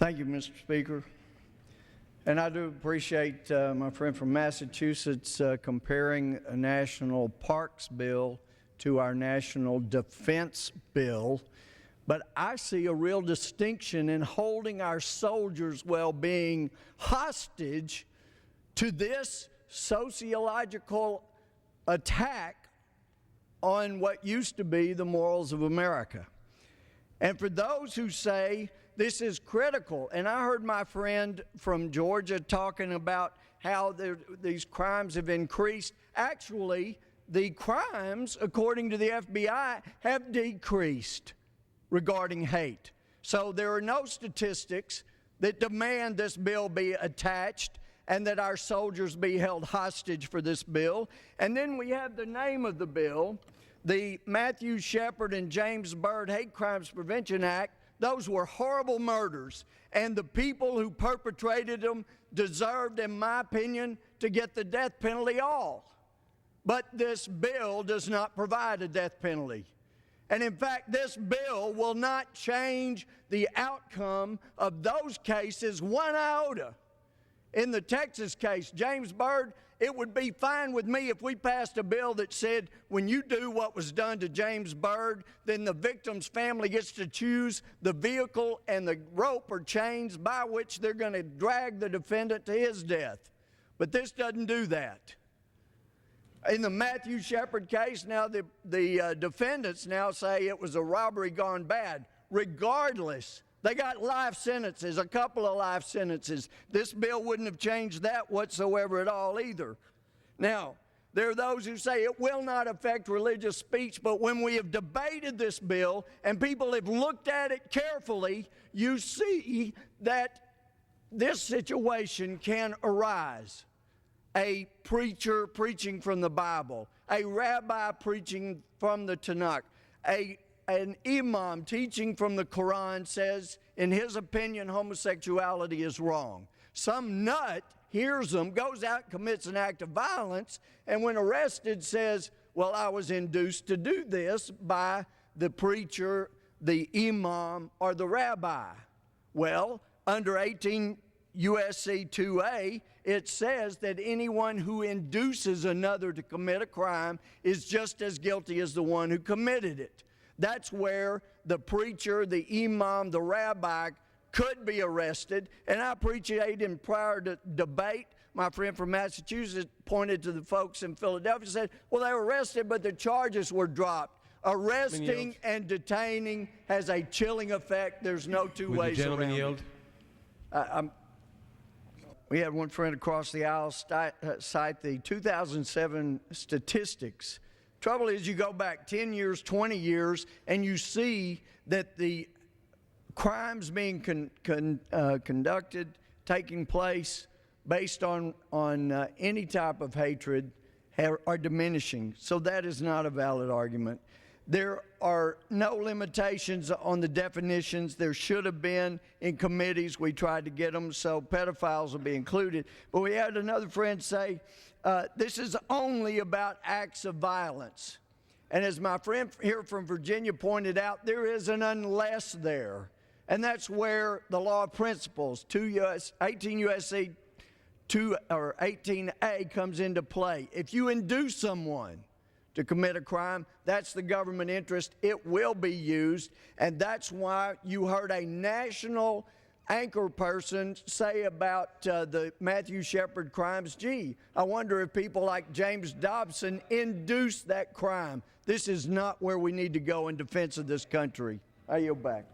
Thank you, Mr. Speaker. And I do appreciate my friend from Massachusetts comparing a national parks bill to our national defense bill. But I see a real distinction in holding our soldiers' well-being hostage to this sociological attack on what used to be the morals of America. And for those who say this is critical, and I heard my friend from Georgia talking about how these crimes have increased. Actually, the crimes, according to the FBI, have decreased regarding hate. So there are no statistics that demand this bill be attached and that our soldiers be held hostage for this bill. And then we have the name of the bill, the Matthew Shepard and James Byrd Hate Crimes Prevention Act. Those were horrible murders, and the people who perpetrated them deserved, in my opinion, to get the death penalty all. But this bill does not provide a death penalty. And in fact, this bill will not change the outcome of those cases one iota. In the Texas case, James Byrd, it would be fine with me if we passed a bill that said when you do what was done to James Byrd, then the victim's family gets to choose the vehicle and the rope or chains by which they're going to drag the defendant to his death. But this doesn't do that. In the Matthew Shepard case, now the defendants now say it was a robbery gone bad. Regardless, they got life sentences, a couple of life sentences. This bill wouldn't have changed that whatsoever at all either. Now, there are those who say it will not affect religious speech, but when we have debated this bill and people have looked at it carefully, you see that this situation can arise. A preacher preaching from the Bible, a rabbi preaching from the Tanakh, an imam teaching from the Quran says, in his opinion, homosexuality is wrong. Some nut hears them, goes out and commits an act of violence, and when arrested says, well, I was induced to do this by the preacher, the imam, or the rabbi. Well, under 18 U.S.C. 2A, it says that anyone who induces another to commit a crime is just as guilty as the one who committed it. That's where the preacher, the imam, the rabbi could be arrested. And I appreciate in prior debate, my friend from Massachusetts pointed to the folks in Philadelphia and said, well, they were arrested, but the charges were dropped. Arresting and detaining has a chilling effect. There's no two ways around it. Yield? We had one friend across the aisle cite the 2007 statistics. Trouble is, you go back 10 years, 20 years, and you see that the crimes being conducted, taking place based on any type of hatred are diminishing. So that is not a valid argument. There are no limitations on the definitions. There should have been in committees. We tried to get them so pedophiles will be included. But we had another friend say, this is only about acts of violence. And as my friend here from Virginia pointed out, there is an unless there. And that's where the law of principles, 18 U.S.C. 18A comes into play. If you induce someone to commit a crime, that's the government interest. It will be used, and that's why you heard a national anchor person say about the Matthew Shepard crimes, gee, I wonder if people like James Dobson induced that crime. This is not where we need to go in defense of this country. I yield back.